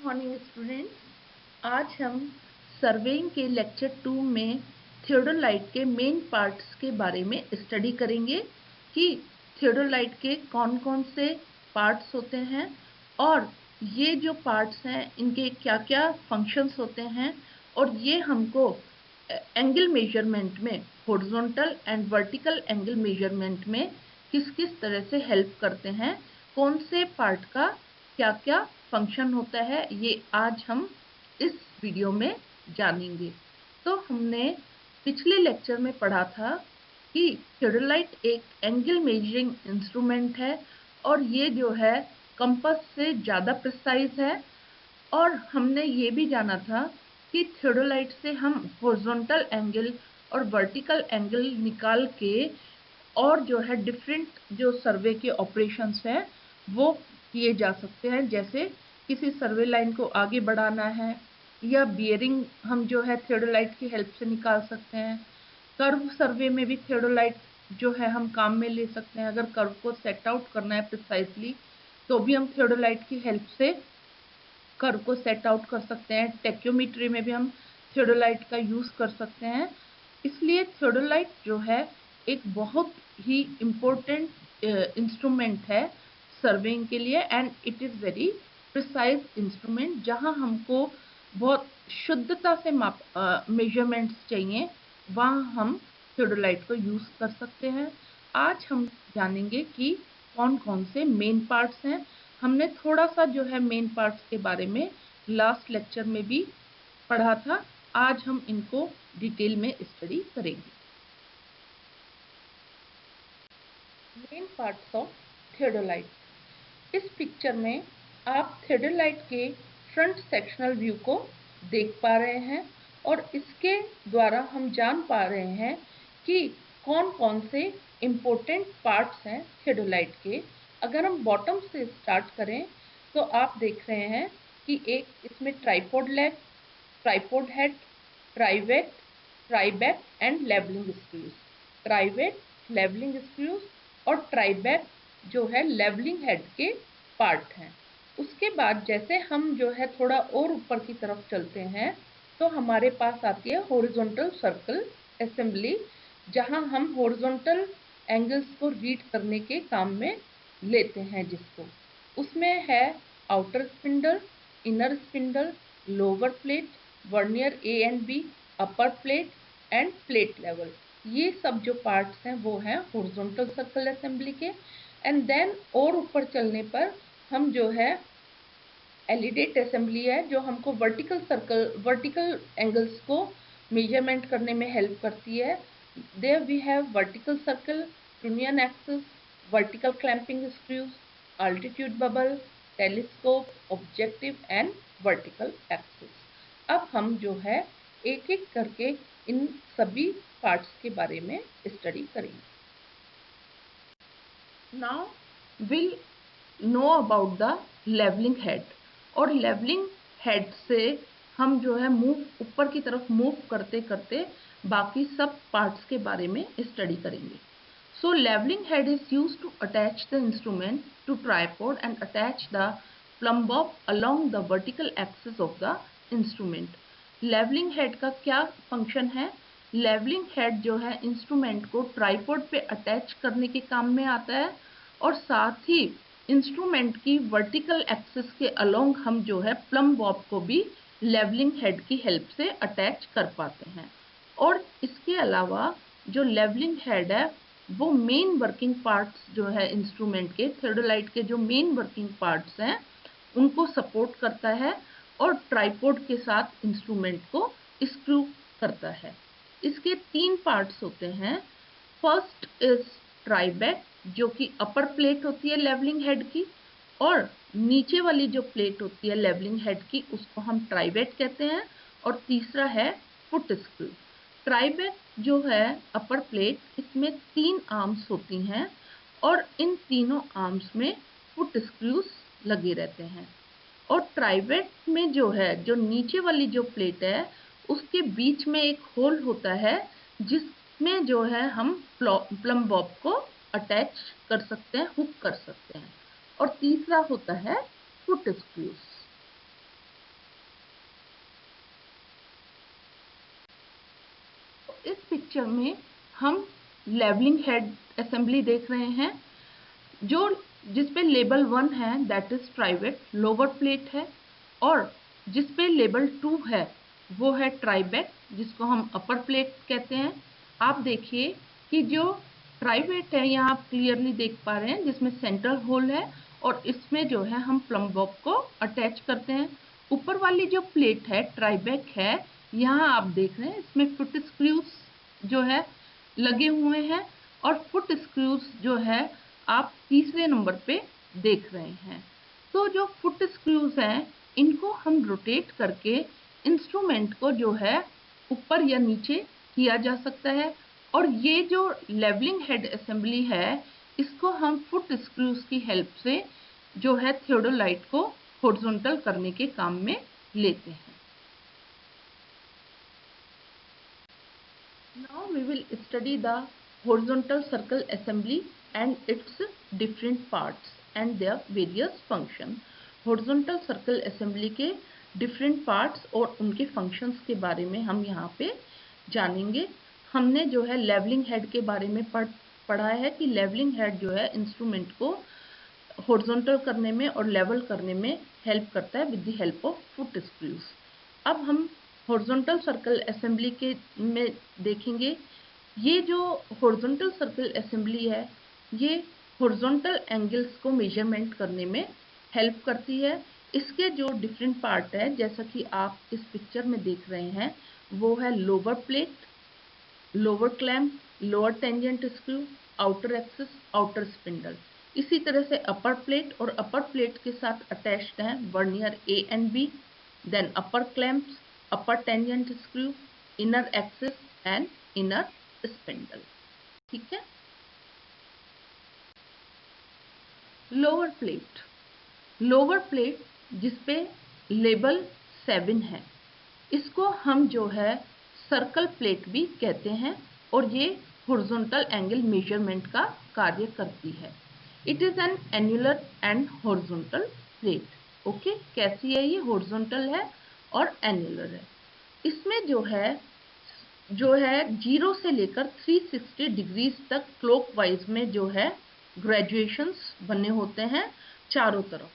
Morning students, आज हम surveying के लेक्चर 2 में थियोडोलाइट के मेन पार्ट्स के बारे में स्टडी करेंगे कि थियोडोलाइट के कौन-कौन से पार्ट्स होते हैं और ये जो पार्ट्स हैं इनके क्या-क्या फंक्शंस होते हैं और ये हमको एंगल मेजरमेंट में horizontal and vertical angle measurement में किस-किस तरह से हेल्प करते हैं, कौन से पार्ट का क्या-क्या फंक्शन होता है, ये आज हम इस वीडियो में जानेंगे। तो हमने पिछले लेक्चर में पढ़ा था कि थियोडोलाइट एक एंगल मेजरिंग इंस्ट्रूमेंट है और ये जो है कंपास से ज़्यादा प्रिसाइज है और हमने ये भी जाना था कि थियोडोलाइट से हम हॉरिजॉन्टल एंगल और वर्टिकल एंगल निकाल के और जो है डिफरेंट जो सर्वे के ऑपरेशंस हैं वो किए जा सकते हैं। जैसे किसी सर्वे लाइन को आगे बढ़ाना है या बियरिंग हम जो है थियोडोलाइट की हेल्प से निकाल सकते हैं। कर्व सर्वे में भी थियोडोलाइट जो है हम काम में ले सकते हैं। अगर कर्व को सेट आउट करना है प्रिसाइजली तो भी हम थियोडोलाइट की हेल्प से कर्व को सेट आउट कर सकते हैं। टेक्योमेट्री में भी हम थियोडोलाइट का यूज़ कर सकते हैं। इसलिए थियोडोलाइट जो है एक बहुत ही इम्पोर्टेंट इंस्ट्रूमेंट है सर्वेइंग के लिए and it is very precise instrument. जहाँ हमको बहुत शुद्धता से मेजरमेंट्स चाहिए वहाँ हम थियोडोलाइट को यूज़ कर सकते हैं। आज हम जानेंगे कि कौन कौन से मेन पार्ट्स हैं। हमने थोड़ा सा जो है मेन पार्ट्स के बारे में लास्ट लेक्चर में भी पढ़ा था। आज हम इनको डिटेल में स्टडी करेंगे। Main parts of theodolite. इस पिक्चर में आप थियोडोलाइट के फ्रंट सेक्शनल व्यू को देख पा रहे हैं और इसके द्वारा हम जान पा रहे हैं कि कौन कौन से इम्पोर्टेंट पार्ट्स हैं थियोडोलाइट के। अगर हम बॉटम से स्टार्ट करें तो आप देख रहे हैं कि एक इसमें tripod leg, tripod head, trivet, tribrach and levelling screws. Trivet, levelling screws और ट्राइबैक जो है लेवलिंग हेड के पार्ट हैं। उसके बाद जैसे हम जो है थोड़ा और ऊपर की तरफ चलते हैं तो हमारे पास आती है हॉरिजॉन्टल सर्कल असेंबली, जहां हम हॉरिजॉन्टल एंगल्स को रीड करने के काम में लेते हैं जिसको। उसमें है outer spindle, inner spindle, lower plate, vernier A and B, upper plate and plate level. ये सब जो पार्ट्स हैं वो हैं हॉरिजॉन्टल सर्कल असेंबली के। एंड देन और ऊपर चलने पर हम जो है एलिडेट असेंबली है जो हमको वर्टिकल एंगल्स को मेजरमेंट करने में हेल्प करती है। There we have vertical circle, trunnion axis, vertical clamping screws, altitude bubble, telescope, objective and vertical axis. अब हम जो है एक एक करके इन सभी पार्ट्स के बारे में स्टडी करेंगे। Now will know about the levelling head. और लेवलिंग हेड से हम जो है मूव ऊपर की तरफ मूव करते करते बाकी सब पार्ट्स के बारे में स्टडी करेंगे। So levelling head is used to attach the instrument to tripod and attach the plumb bob along the vertical axis of the instrument. Levelling head का क्या फंक्शन है? लेवलिंग हेड जो है इंस्ट्रूमेंट को ट्राइपॉड पे attach करने के काम में आता है और साथ ही इंस्ट्रूमेंट की वर्टिकल एक्सिस के अलोंग हम जो है प्लम बॉब को भी लेवलिंग हेड की हेल्प से अटैच कर पाते हैं। और इसके अलावा जो लेवलिंग हेड है वो मेन वर्किंग पार्ट्स जो है इंस्ट्रूमेंट के, थियोडोलाइट के जो मेन वर्किंग पार्ट्स हैं उनको सपोर्ट करता है और ट्राइपॉड के साथ इंस्ट्रूमेंट को स्क्रू करता है। इसके 3 पार्ट्स होते हैं। फर्स्ट इज ट्राइबैक जो कि अपर प्लेट होती है लेवलिंग हेड की, और नीचे वाली जो प्लेट होती है लेवलिंग हेड की उसको हम ट्राइबैक कहते हैं। और तीसरा है फुट स्क्रू। ट्राइबैक जो है अपर प्लेट, इसमें 3 आर्म्स होती हैं और इन तीनों आर्म्स में फुट स्क्रूज लगे रहते हैं। और ट्राइबैक में जो है जो नीचे वाली जो प्लेट है उसके बीच में एक होल होता है जिसमें जो है हम प्लम बॉब को अटैच कर सकते हैं, हुक कर सकते हैं। और तीसरा होता है फुट स्क्रूज। पिक्चर में हम लेवलिंग हेड असेंबली देख रहे हैं, जो जिसपे लेबल 1 है दैट इज ट्राइवेट लोअर प्लेट है, और जिसपे लेबल 2 है वो है ट्राइबैक जिसको हम अपर प्लेट कहते हैं। आप देखिए कि जो ट्राइवेट है यहाँ आप क्लियरली देख पा रहे हैं, जिसमें सेंट्रल होल है और इसमें जो है हम प्लम्ब बॉब को अटैच करते हैं। ऊपर वाली जो प्लेट है ट्राइबैक है, यहाँ आप देख रहे हैं इसमें फुट स्क्रूज जो है लगे हुए हैं, और फुट स्क्रूज जो है आप तीसरे नंबर पे देख रहे हैं। तो जो फुट स्क्रूज हैं इनको हम रोटेट करके इंस्ट्रूमेंट को जो है ऊपर या नीचे किया जा सकता है, और ये जो लेवलिंग हेड असेंबली है इसको हम फुट स्क्रूज की हेल्प से जो है थियोडोलाइट को हॉरिजॉन्टल करने के काम में लेते हैं। Now we will study the horizontal circle assembly and its different parts and their various function। horizontal circle assembly के different parts और उनके functions के बारे में हम यहाँ पे जानेंगे। हमने जो है लेवलिंग हेड के बारे में पढ़ा है कि लेवलिंग हेड जो है इंस्ट्रूमेंट को हॉरिजॉन्टल करने में और लेवल करने में हेल्प करता है with the help of foot screws. अब हम हॉरिजॉन्टल सर्कल असेंबली के में देखेंगे। ये जो हॉरिजॉन्टल सर्कल असेंबली है ये हॉरिजॉन्टल एंगल्स को मेजरमेंट करने में हेल्प करती है। इसके जो डिफरेंट पार्ट है जैसा कि आप इस पिक्चर में देख रहे हैं वो है lower plate, lower clamp, lower tangent screw, outer axis, outer spindle. इसी तरह से अपर प्लेट और अपर प्लेट के साथ अटैच्ड हैं vernier A and B, then upper clamps, upper tangent screw, inner axis and inner spindle. ठीक है। लोअर प्लेट, लोअर प्लेट जिसपे लेबल 7 है, इसको हम जो है सर्कल प्लेट भी कहते हैं और ये हॉरिजॉन्टल एंगल मेजरमेंट का कार्य करती है। It is an annular and horizontal plate. Okay, कैसी है ये? हॉरिजॉन्टल है और एन्युलर है। इसमें जो है 0 से लेकर 360 डिग्रीज तक क्लॉकवाइज में जो है ग्रेजुएशंस बने होते हैं चारों तरफ,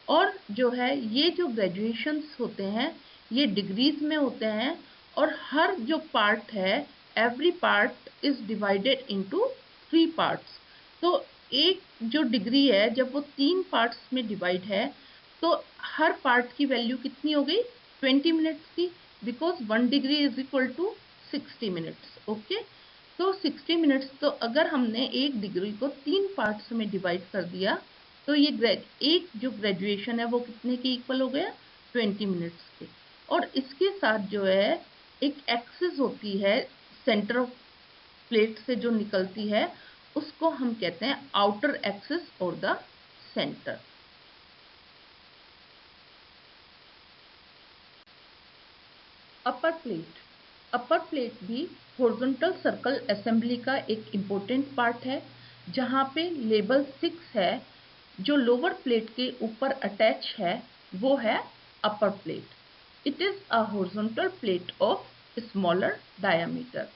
और जो है ये जो ग्रेजुएशंस होते हैं ये डिग्रीज में होते हैं, और हर जो पार्ट है every part is divided into 3 parts. तो एक जो डिग्री है जब वो 3 पार्ट्स में डिवाइड है तो हर पार्ट की वैल्यू कितनी हो गई? 20 मिनट्स की, because 1 degree is equal to 60 minutes. Okay, तो 60 मिनट्स, तो अगर हमने एक डिग्री को 3 पार्ट्स में डिवाइड कर दिया तो ये एक जो ग्रेजुएशन है वो कितने के इक्वल हो गया? 20 मिनट्स के। और इसके साथ जो है एक एक्सिस होती है सेंटर ऑफ प्लेट से जो निकलती है उसको हम कहते हैं आउटर एक्सिस और the centre. Upper plate, upper plate भी हॉरिजॉन्टल सर्कल असेंबली का एक इम्पोर्टेंट पार्ट है, जहाँ पे लेबल 6 है जो लोअर प्लेट के ऊपर अटैच है वो है upper plate. It is a horizontal plate of smaller diameter.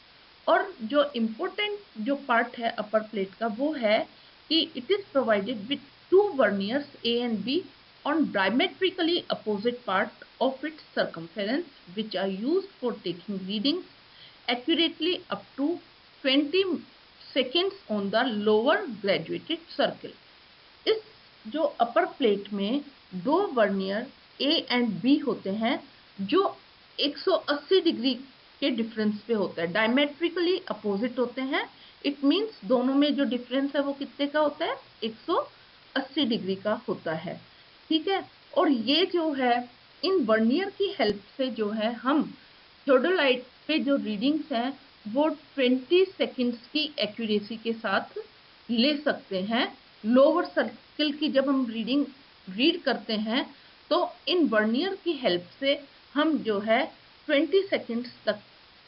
और जो इम्पोर्टेंट जो पार्ट है अपर प्लेट का वो है कि it is provided with 2 verniers A and B on diametrically opposite part of its circumference, which are used for taking readings accurately up to 20 seconds on the lower graduated circle। इस जो अपर plate में 2 vernier A and B होते हैं जो 180 degree के difference पे होता है, डायमेट्रिकली अपोजिट होते हैं। इट मीन्स दोनों में जो डिफरेंस है वो कितने का होता है? 180 डिग्री का होता है। ठीक है, और ये जो है इन वर्नियर की हेल्प से जो है हम थियोडोलाइट पे जो रीडिंग्स हैं वो 20 सेकेंड्स की एक्यूरेसी के साथ ले सकते हैं। लोअर सर्किल की जब हम रीड करते हैं तो इन वर्नियर की हेल्प से हम जो है 20 सेकेंड्स तक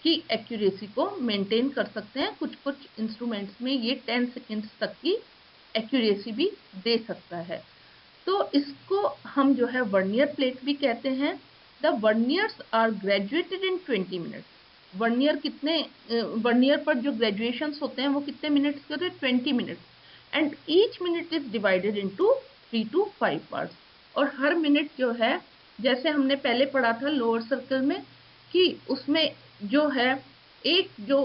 की एक्यूरेसी को मेंटेन कर सकते हैं। कुछ कुछ इंस्ट्रूमेंट्स में ये 10 सेकेंड्स तक की एक्यूरेसी भी दे सकता है। तो इसको हम जो है वर्नियर प्लेट भी कहते हैं। The verniers are graduated in 20 minutes. Vernier कितने वर्नियर पर जो ग्रेजुएशंस होते हैं वो कितने मिनट्स के होते हैं? 20 minutes. And each minute is divided into 3 to 5 parts. और हर मिनट जो है, जैसे हमने पहले पढ़ा था लोअर सर्कल में, कि उसमें जो है एक जो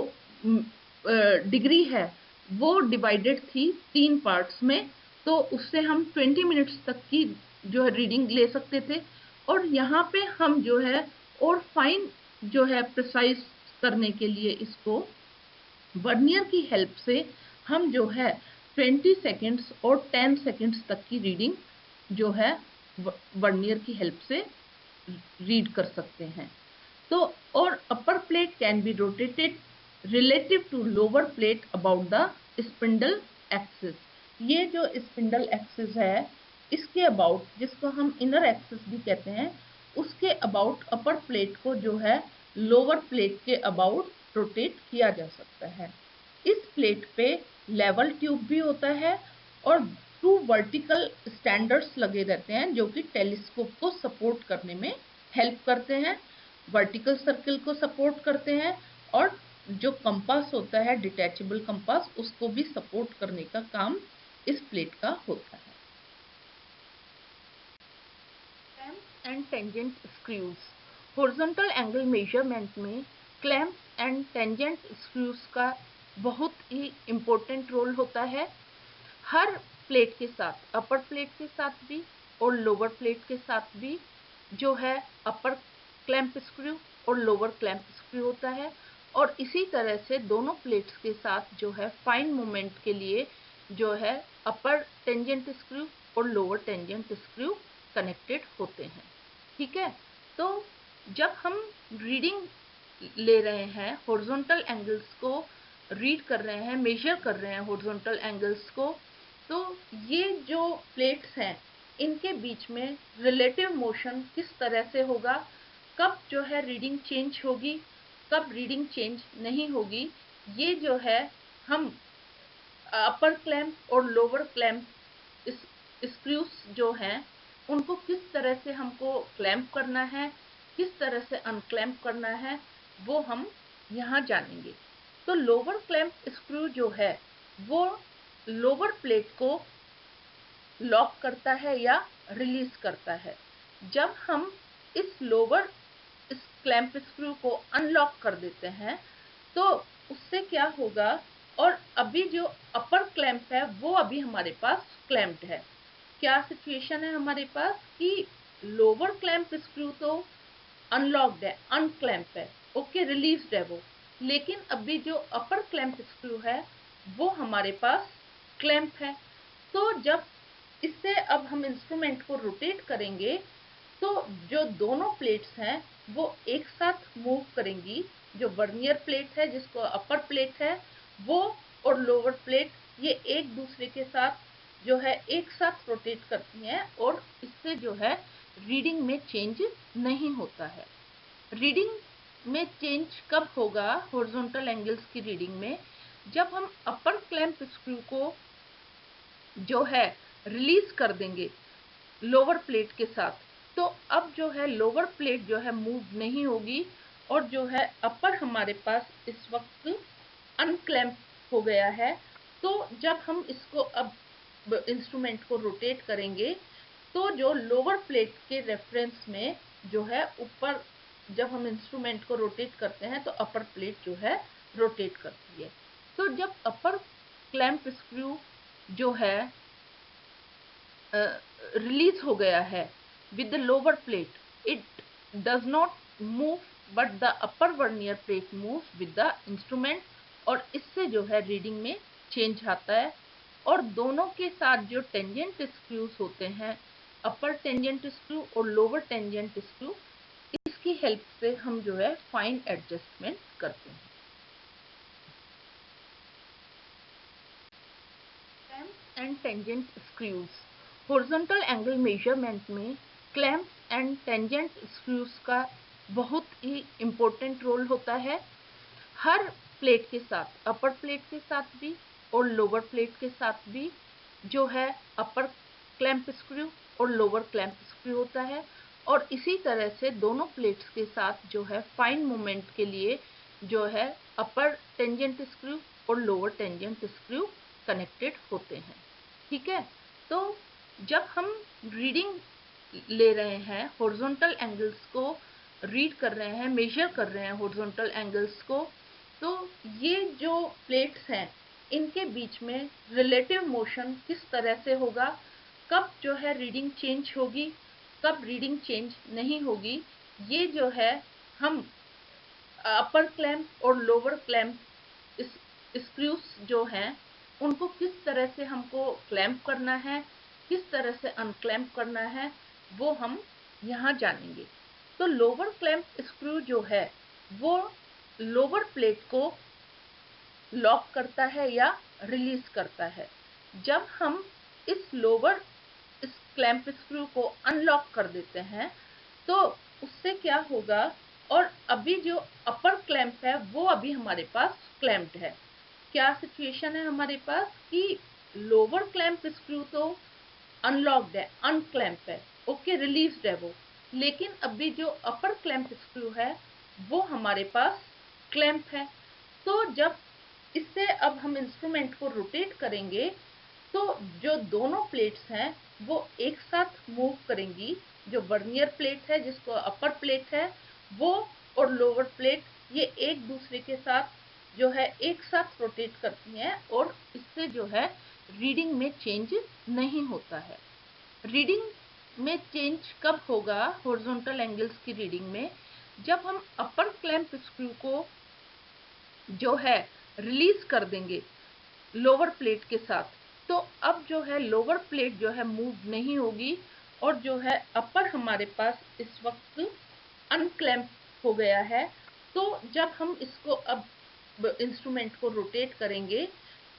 डिग्री है वो डिवाइडेड थी 3 पार्ट्स में, तो उससे हम 20 मिनट्स तक की जो है रीडिंग ले सकते थे। और यहाँ पे हम जो है और फाइन जो है प्रिसाइज करने के लिए इसको वर्नियर की हेल्प से हम जो है 20 सेकेंड्स और 10 सेकेंड्स तक की रीडिंग जो है वर्नियर की हेल्प से रीड कर सकते हैं। तो और upper plate can be rotated relative to lower plate about the spindle axis. ये जो स्पिंडल एक्सिस है इसके अबाउट, जिसको हम इनर एक्सिस भी कहते हैं, उसके अबाउट अपर प्लेट को जो है लोअर प्लेट के अबाउट रोटेट किया जा सकता है। इस प्लेट पे लेवल ट्यूब भी होता है और 2 वर्टिकल स्टैंडर्ड्स लगे रहते हैं जो कि टेलीस्कोप को सपोर्ट करने में हेल्प करते हैं, वर्टिकल सर्किल को सपोर्ट करते हैं, और जो कंपास होता है डिटैचेबल कंपास, उसको भी सपोर्ट करने का काम इस प्लेट का होता है। Clamps and tangent screws. Horizontal angle measurement में क्लैम्प्स एंड टेंजेंट स्क्रूज का बहुत ही इम्पोर्टेंट रोल होता है। हर प्लेट के साथ, अपर प्लेट के साथ भी और लोअर प्लेट के साथ भी जो है अपर क्लैंप स्क्रू और लोअर क्लैंप स्क्रू होता है। और इसी तरह से दोनों प्लेट्स के साथ जो है फाइन मूवमेंट के लिए जो है अपर टेंजेंट स्क्रू और लोअर टेंजेंट स्क्रू कनेक्टेड होते हैं। ठीक है, तो जब हम रीडिंग ले रहे हैं, हॉरिजॉन्टल एंगल्स को रीड कर रहे हैं, मेजर कर रहे हैं हॉरिजॉन्टल एंगल्स को, तो ये जो प्लेट्स हैं इनके बीच में रिलेटिव मोशन किस तरह से होगा, कब जो है रीडिंग चेंज होगी, कब रीडिंग चेंज नहीं होगी, ये जो है हम अपर क्लैंप और लोअर क्लैंप स्क्रूज जो हैं उनको किस तरह से हमको क्लैंप करना है, किस तरह से अनक्लैंप करना है, वो हम यहाँ जानेंगे। तो लोअर क्लैंप स्क्रू जो है वो लोअर प्लेट को लॉक करता है या रिलीज करता है। जब हम इस लोअर इस क्लैंप स्क्रू को अनलॉक कर देते हैं तो उससे क्या होगा, और अभी जो अपर क्लैंप है वो अभी हमारे पास क्लैंप्ड है। क्या सिचुएशन है हमारे पास कि लोअर क्लैंप स्क्रू तो अनलॉक्ड है, अनक्लैंप है, ओके, रिलीज्ड है वो, लेकिन अभी जो अपर क्लैंप स्क्रू है वो हमारे पास क्लैंप है। तो जब इससे अब हम इंस्ट्रूमेंट को रोटेट करेंगे तो जो दोनों प्लेट्स हैं वो एक साथ मूव करेंगी। जो वर्नियर प्लेट है जिसको अपर प्लेट है वो और लोअर प्लेट, ये एक दूसरे के साथ जो है एक साथ रोटेट करती हैं और इससे जो है रीडिंग में चेंज नहीं होता है। रीडिंग में चेंज कब होगा हॉरिजॉन्टल एंगल्स की रीडिंग में, जब हम अपर क्लैंप स्क्रू को जो है रिलीज कर देंगे लोअर प्लेट के साथ, तो अब जो है लोअर प्लेट जो है मूव नहीं होगी और जो है अपर हमारे पास इस वक्त अनक्लैंप हो गया है। तो जब हम इसको अब इंस्ट्रूमेंट को रोटेट करेंगे तो जो लोअर प्लेट के रेफरेंस में जो है ऊपर, जब हम इंस्ट्रूमेंट को रोटेट करते हैं तो अपर प्लेट जो है रोटेट करती है। तो जब अपर क्लैंप स्क्रू जो है रिलीज हो गया है with the lower plate, it does not move but the upper vernier plate moves with the instrument, और इससे जो है रीडिंग में चेंज आता है। और दोनों के साथ जो टेंजेंट स्क्रूज होते हैं, अपर टेंजेंट स्क्रू और लोअर टेंजेंट स्क्रू, इसकी हेल्प से हम जो है फाइन एडजस्टमेंट करते हैं। Clamps and tangent screws. Horizontal angle measurement में क्लैम्प्स एंड टेंजेंट स्क्रूज का बहुत ही इम्पोर्टेंट रोल होता है। हर प्लेट के साथ, अपर प्लेट के साथ भी और लोअर प्लेट के साथ भी जो है अपर क्लैंप स्क्रू और लोअर क्लैंप स्क्रू होता है। और इसी तरह से दोनों प्लेट्स के साथ जो है फाइन मूवमेंट के लिए जो है अपर टेंजेंट स्क्रू और लोअर टेंजेंट स्क्रू कनेक्टेड होते हैं। ठीक है, तो जब हम रीडिंग ले रहे हैं, हॉरिजॉन्टल एंगल्स को रीड कर रहे हैं, मेजर कर रहे हैं हॉरिजॉन्टल एंगल्स को, तो ये जो प्लेट्स हैं इनके बीच में रिलेटिव मोशन किस तरह से होगा, कब जो है रीडिंग चेंज होगी, कब रीडिंग चेंज नहीं होगी, ये जो है हम अपर क्लैंप और लोअर क्लैंप स्क्रूज जो हैं उनको किस तरह से हमको क्लैंप करना है, किस तरह से अनक्लैंप करना है, वो हम यहाँ जानेंगे। तो लोअर क्लैंप स्क्रू जो है वो लोअर प्लेट को लॉक करता है या रिलीज करता है। जब हम इस लोअर इस क्लैंप स्क्रू को अनलॉक कर देते हैं तो उससे क्या होगा, और अभी जो अपर क्लैंप है वो अभी हमारे पास क्लैंप्ड है। क्या सिचुएशन है हमारे पास कि लोअर क्लैंप स्क्रू तो अनलॉक्ड है, अनक्लैंप है, ओके, रिलीज्ड है वो, लेकिन अभी जो अपर क्लैंप स्क्रू है वो हमारे पास क्लैंप है। तो जब इससे अब हम इंस्ट्रूमेंट को रोटेट करेंगे तो जो दोनों प्लेट्स हैं वो एक साथ मूव करेंगी। जो वर्नियर प्लेट है जिसको अपर प्लेट है वो और लोअर प्लेट ये एक दूसरे के साथ जो है एक साथ रोटेट करती हैं और इससे जो है रीडिंग में चेंज नहीं होता है। रीडिंग में चेंज कब होगा हॉरिजॉन्टल एंगल्स की रीडिंग में, जब हम अपर क्लैंप स्क्रू को जो है रिलीज कर देंगे लोअर प्लेट के साथ, तो अब जो है लोअर प्लेट जो है मूव नहीं होगी और जो है अपर हमारे पास इस वक्त अनक्लैंप हो गया है। तो जब हम इसको अब इंस्ट्रूमेंट को रोटेट करेंगे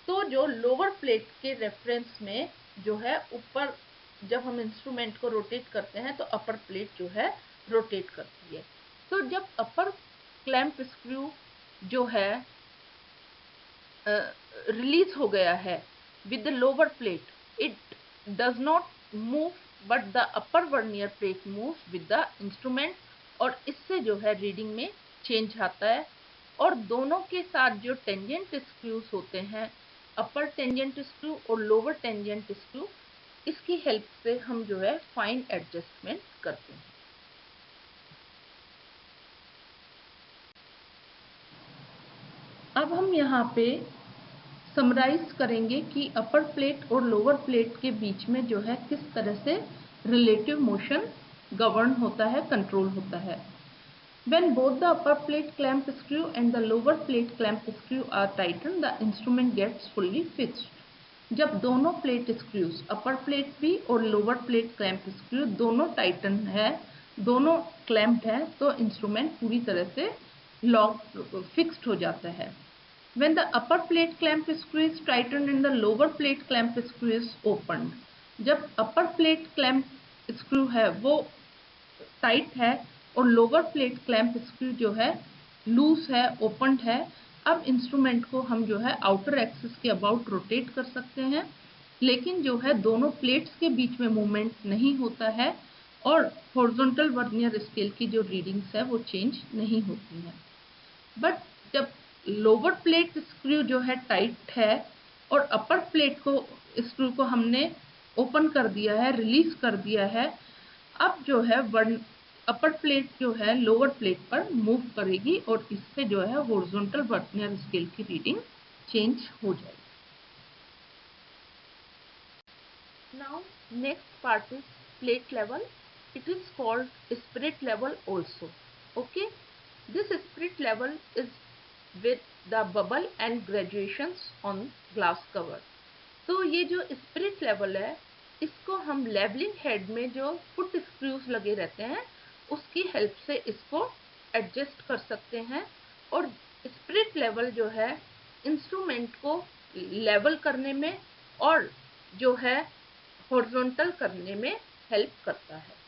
तो जो लोअर प्लेट के रेफरेंस में जो है ऊपर, जब हम इंस्ट्रूमेंट को रोटेट करते हैं तो अपर प्लेट जो है रोटेट करती है। तो जब अपर क्लैंप स्क्रू जो है रिलीज हो गया है with the lower plate, it does not move but the upper vernier plate moves with the instrument, और इससे जो है रीडिंग में चेंज आता है। और दोनों के साथ जो टेंजेंट स्क्रूज होते हैं, अपर टेंजेंट स्क्रू और लोअर टेंजेंट स्क्रू, इसकी हेल्प से हम जो है फाइन एडजस्टमेंट करते हैं। अब हम यहाँ पे समराइज करेंगे कि अपर प्लेट और लोअर प्लेट के बीच में जो है किस तरह से रिलेटिव मोशन गवर्न होता है, कंट्रोल होता है। When both the upper plate clamp screw and the lower plate clamp screw are tightened, the instrument gets fully fixed. जब दोनों प्लेट स्क्रूज, अपर प्लेट भी और लोअर प्लेट क्लैंप स्क्रू दोनों Titan है, दोनों क्लैम्प्ड है, तो इंस्ट्रूमेंट पूरी तरह से लॉक फिक्स्ड हो जाता है। When the upper plate clamp screw is tightened and the lower plate clamp screw is opened, जब अपर प्लेट क्लैंप स्क्रू है वो टाइट है और लोअर प्लेट क्लैंप स्क्रू जो है लूज है, ओपनड है, अब इंस्ट्रूमेंट को हम जो है आउटर एक्सिस के अबाउट रोटेट कर सकते हैं, लेकिन जो है दोनों प्लेट्स के बीच में मूवमेंट नहीं होता है और हॉरिजॉन्टल वर्नियर स्केल की जो रीडिंग्स है वो चेंज नहीं होती हैं। बट जब लोअर प्लेट स्क्रू जो है टाइट है और अपर प्लेट को स्क्रू को हमने ओपन कर दिया है, रिलीज कर दिया है, अब जो है अपर प्लेट जो है लोअर प्लेट पर मूव करेगी और इससे जो है हॉरिजॉन्टल वर्नियर स्केल की रीडिंग चेंज हो जाएगी। Now next part is plate level. It is called spirit level also. Okay, this spirit level is with the bubble and graduations on glass cover. तो ये जो स्पिरिट लेवल है इसको हम levelling head में जो फुट स्क्रूज लगे रहते हैं उसकी हेल्प से इसको एडजस्ट कर सकते हैं और स्पिरिट लेवल जो है इंस्ट्रूमेंट को लेवल करने में और जो है हॉरिजॉन्टल करने में हेल्प करता है।